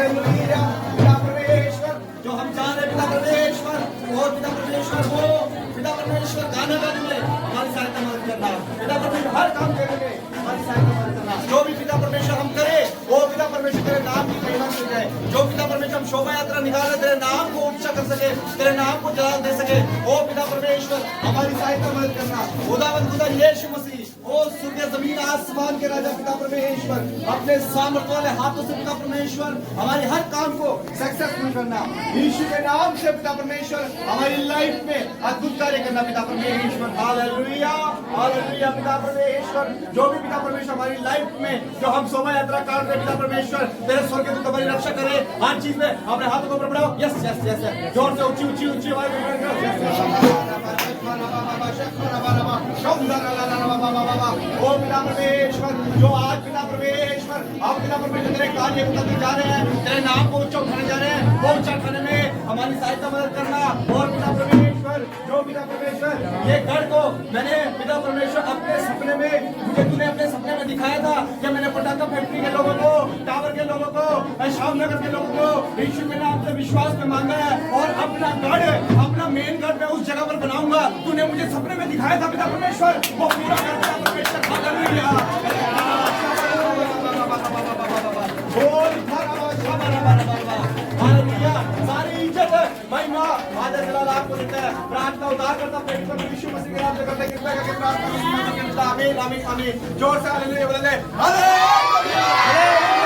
Hallelujah. पिता परमेश्वर जो हम जान रहे पिता परमेश्वर और पिता परमेश्वर हो पिता परमेश्वर गानागर में हमारी सहायता मदद करना। पिता परमेश्वर हर काम करने में हमारी सहायता मदद करना। जो भी पिता परमेश्वर हम करें वो पिता परमेश्वर तेरे नाम की महिमा से जाए। जो पिता परमेश्वर हम शोभा यात्रा निकाले तेरे नाम को ऊंचा कर सके, तेरे नाम को जलाल दे सके। ओ पिता परमेश्वर हमारी सहायता मदद करना। खुदावंद खुदा यीशु मसीह ओ स्वर्ग जमीन आसमान के राजा पिता परमेश्वर अपने सामर्थ वाले हाथों से पिता परमेश्वर हमारे हर काम को सक्सेसफुल करना। यीशु के नाम से पिता परमेश्वर हमारी लाइफ में अद्भुत कार्य करना पिता परमेश्वर। Hallelujah hallelujah. पिता परमेश्वर जो भी पिता परमेश्वर हमारी लाइफ में जो हम शोभा यात्रा कर रहे पिता परमेश्वर तेरे स्वर्ग दूत हमारी रक्षा करे। हर चीज में अपने हाथों को ऊपर बढ़ाओ। यस यस यस जोर से ऊंची ऊंची ऊंची आवाज में ओ पिता परमेश्वर जो आज पिता परमेश्वर आप पिता परमेश्वर तेरे कार्य करने जा रहे हैं, तेरे नाम को ऊंचा उठाने जा रहे हैं, वो ऊंचा उठाने में हमारी सहायता मदद करना। और पिता परमेश्वर जो पिता परमेश्वर ये गढ़ को मैंने पिता परमेश्वर अपने सपने में मुझे तूने अपने सपने में दिखाया था कि मैंने पटाखा फैक्ट्री के लोगों को, टावर के लोगों को, शामनगर के लोगों को यीशु के नाम से विश्वास में मांगा है और अपना गढ़ अपना मेन गढ़ मैं उस जगह पर बनाऊंगा। तूने मुझे सपने में दिखाया था पिता परमेश्वर वो पूरा कर पिता परमेश्वर। Hallelujah hallelujah. सारी इज्जत महिमा आदर जलाल आपको देता है। प्रार्थना उद्धार करता परमेश्वर यीशु मसीह के नाम से करते कृपया करके प्रार्थना करता। आमीन आमीन आमीन। जोर से हालेलुया बोले हालेलुया हालेलुया।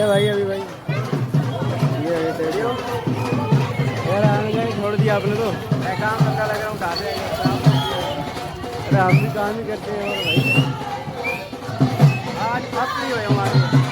भाई अभी भाई ये यार आने जाने छोड़ दिया आपने तो। मैं काम करता लग रहा हूँ कहाँ से अरे हम भी काम ही करते हैं और भाई आज अब नहीं हुए हमारे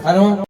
Hello.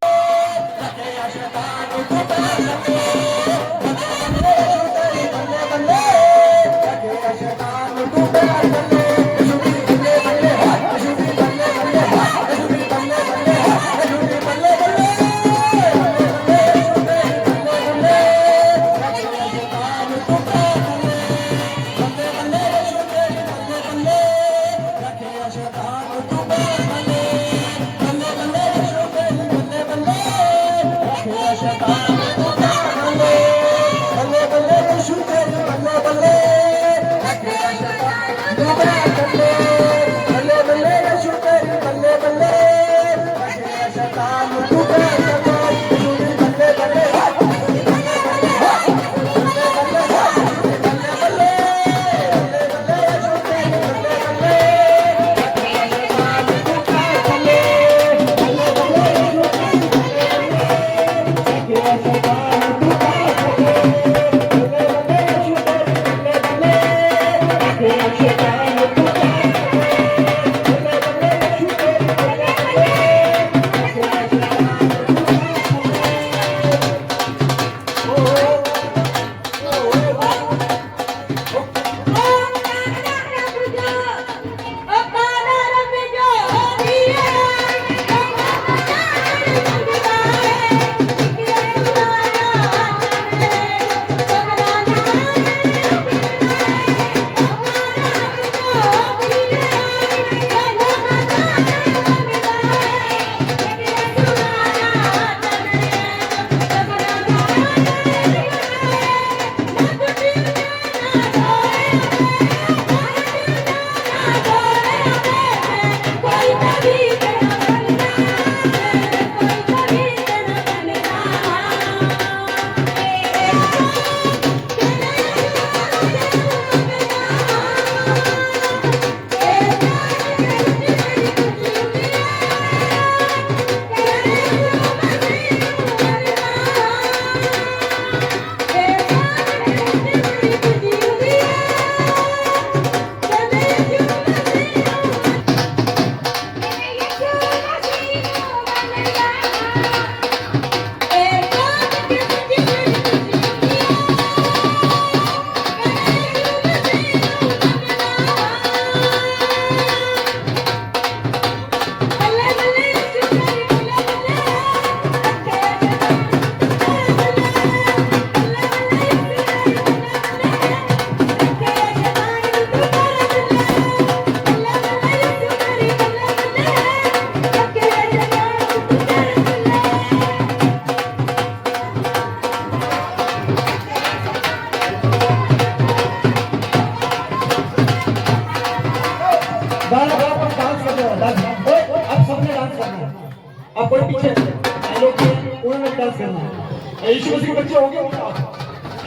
यीशु मसीह के बच्चे हो गए क्या?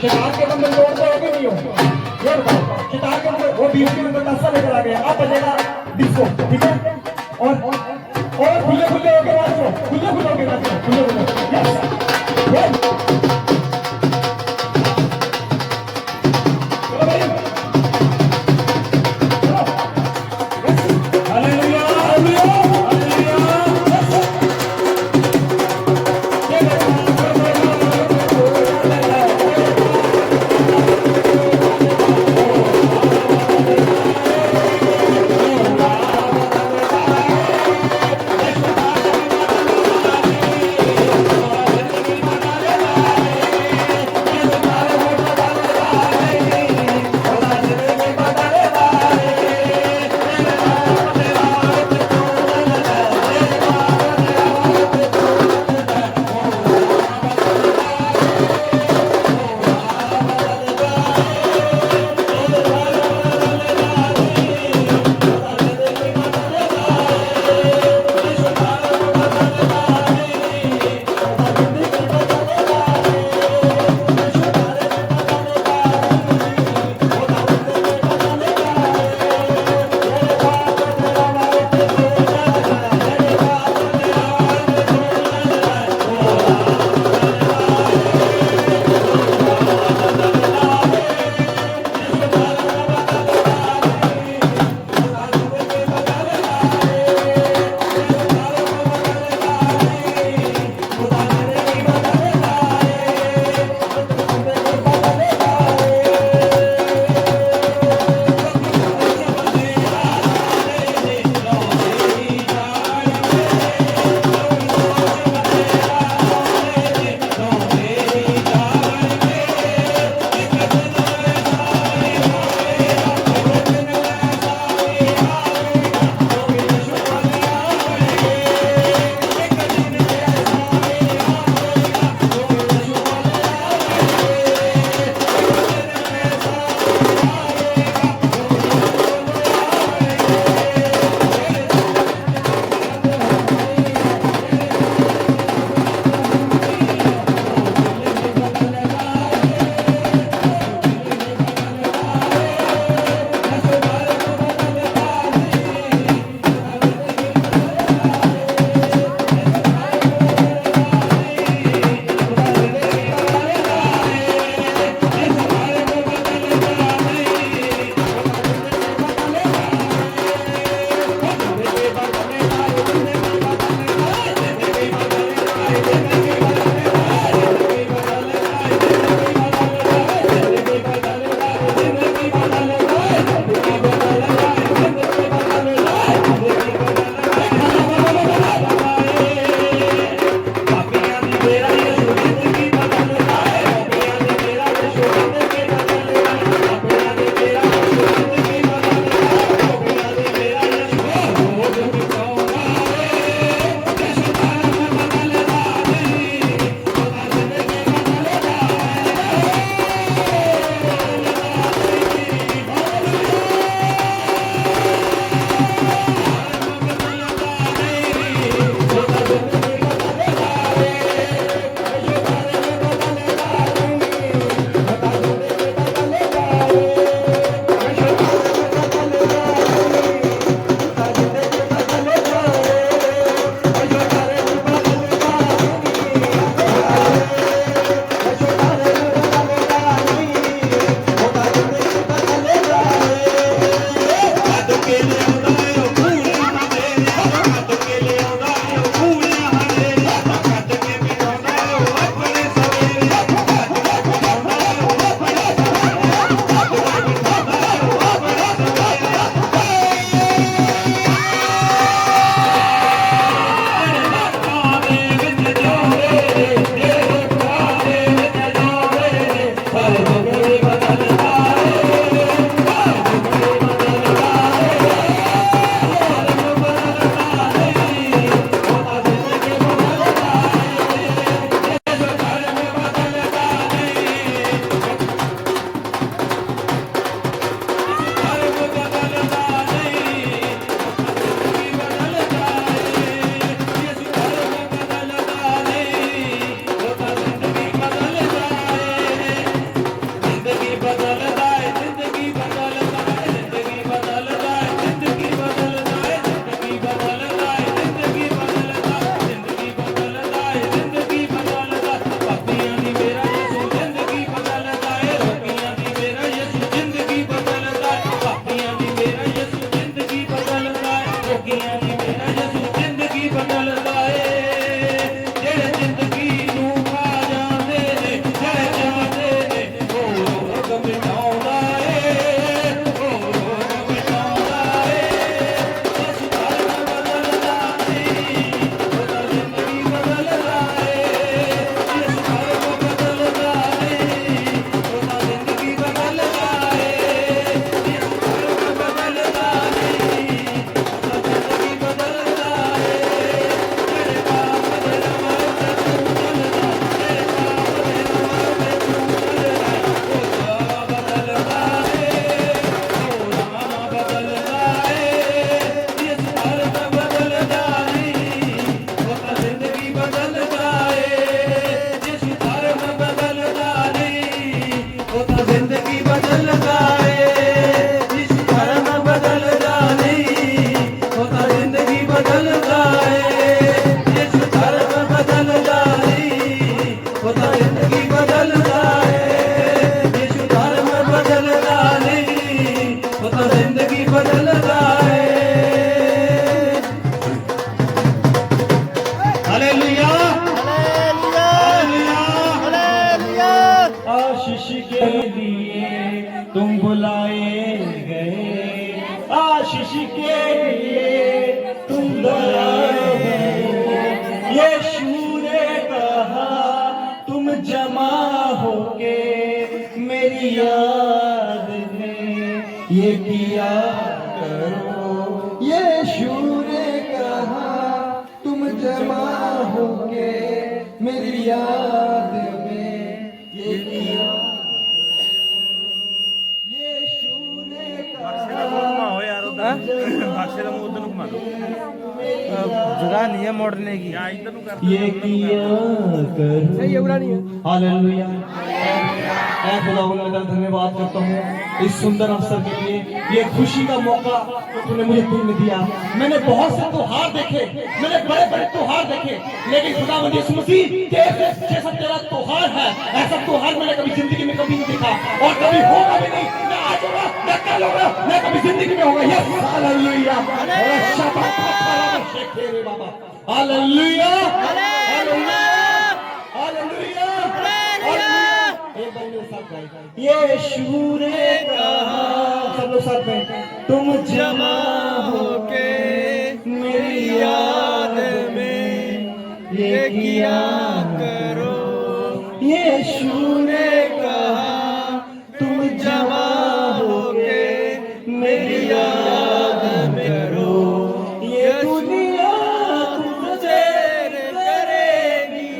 शैतान के बंधन तोड़ते हो कि नहीं हो? ये बताओ, शैतान के बंधन वो बीच के ऊपर तस्सा लेकर आ गया, अब बजेगा डिस्को, ठीक है? और खुले खुले होके नाचो, खुले खुले होके नाचो, खुले खुले, यस, यस। चलो भाई, चलो, हालेलुया, हालेलुया, हालेलुया। के लिए तुम बुलाए गए, आशीष के लिए तुम बुलाए गए। यीशु ने कहा तुम जमा होके मेरी याद में ये किया करो। यीशु ने कहा तुम जमा होके मेरी याद में ये किया। यीशु ने कहा जगह नहीं है मोड़ने की, ये किया करो। सही है, बुरा नहीं है। हालेलुया। मैं खुदावंद का धन्यवाद करता हूँ इस सुंदर अवसर के लिए, ये खुशी का मौका जो तूने मुझे तुमने दिया। मैंने बहुत से त्योहार देखे, मैंने बड़े बड़े त्योहार देखे, लेकिन खुदावंद यीशु मसीह जैसा तेरा त्योहार है, ऐसा त्योहार मैंने कभी जिंदगी में कभी नहीं देखा और कभी होगा भी नहीं। मैं आज होगा, मैं कल होगा, मैं कभी जिंदगी में होगा। यस हालेलुया, बाबा हालेलुया, हालेलुया, हालेलुया। यीशु ने कहा, सब लोग साथ में, तुम जमा होके मेरी याद में ये किया करो। यीशु ने कहा तुम जमा होके मेरी याद में करो। ये दुनिया तुझसे करेगी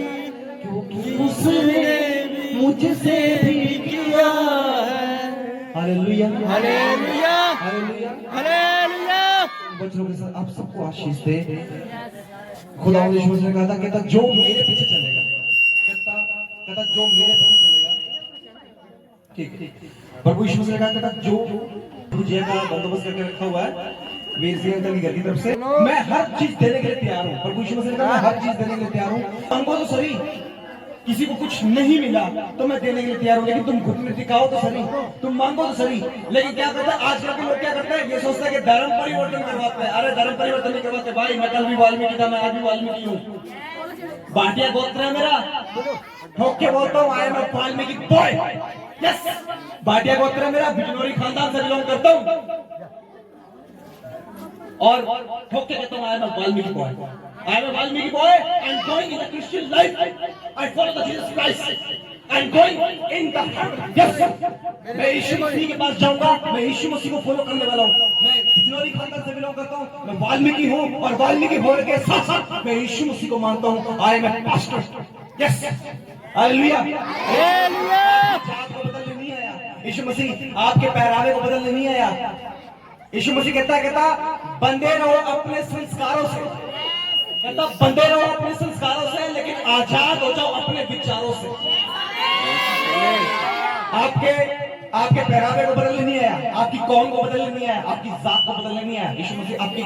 क्योंकि उसने मुझसे भी किया है। Hallelujah, hallelujah, hallelujah, hallelujah. बच्चों के साथ आप सबको आशीष दे। खुदा यीशु ने कहा था, कहता जो मेरे पीछे चलेगा, कहता जो मेरे पीछे चलेगा, ठीक। प्रभु यीशु ने कहा जो पूजे का बंदोबस्त करके रखा हुआ है वीर सिंह अंकल की घर की तरफ से, मैं हर चीज देने के लिए तैयार हूँ। प्रभु यीशु ने कहा मैं हर चीज देने के लिए तैयार हूँ। हमको तो सही किसी को कुछ नहीं मिला तो मैं देने के लिए तैयार हूँ, लेकिन तुम घुटने दिखाओ तो सही, तुम मांगो तो सही। लेकिन क्या करता है आजकल के लोग, क्या करते हैं, ये सोचता है कि धर्म परिवर्तन करवाते हैं। अरे धर्म परिवर्तन नहीं करवाते भाई। मैं कल भी वाल्मीकि था, मैं आज भी वाल्मीकि हूँ। भाटिया गोत्र है मेरा, ठोक के बोलता हूँ I am Valmiki boy. Yes, Bhatia गोत्र है मेरा, बिजनौरी खानदान से बिलोंग करता हूँ और ठोक के कहता हूँ I am Valmiki boy. I am a Valmiki boy and going in the Christian life. I follow the Jesus Christ and going in the yes. मैं यीशु मसीह के पास जाऊंगा, मैं यीशु मसीह को फॉलो करने वाला हूँ। मैं बिजनौरी खानदान से बिलोंग करता हूँ, मैं वाल्मीकि हूँ और वाल्मीकि होने के साथ साथ मैं यीशु मसीह को मानता हूँ। I am a pastor. Yes. Hallelujah, hallelujah. आपको बदलने नहीं आया यीशु मसीह, आपके पहरावे को बदलने नहीं आया। यीशु मसीह कहता बंधे रहो अपने संस्कारों से, कहता बंधे रहो अपने संस्कारों से, लेकिन आजाद हो जाओ अपने विचारों से। आपके पहरावे को बदलने नहीं आया, आपकी कौम को बदलने नहीं आया, आपकी जात को बदलने नहीं आया। यीशु मसीह आपकी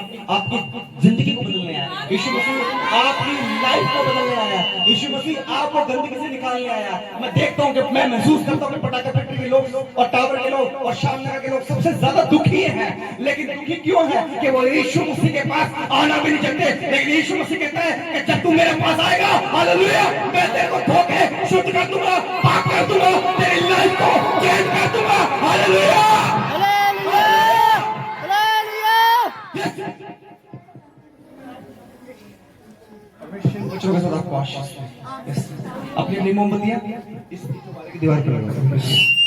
जिंदगी को बदलने आया। यीशु मसीह आपकी लाइफ को बदलने आया। यीशु मसीह आपको गंदगी से निकालने आया। मैं देखता हूँ कि मैं महसूस करता हूँ कि पटाखा फैक्ट्री के लोग और टावर के लोग और शामनगर के लोग सबसे ज्यादा दुखी हैं। लेकिन दुखी क्यों है कि वो यीशु मसीह के पास आना भी नहीं चाहते। लेकिन यीशु मसीह कहता है कि जब तू मेरे पास आएगा, हालेलुया, मैं तेरे को धो के शुद्ध कर दूंगा, पाक कर दूंगा, तेरी लाइफ को चेंज कर दूंगा। Hallelujah, hallelujah, hallelujah. बच्चों के साथ आपको आशीष। अपनी मोमबत्तियां इस दीवार पर लगाओ।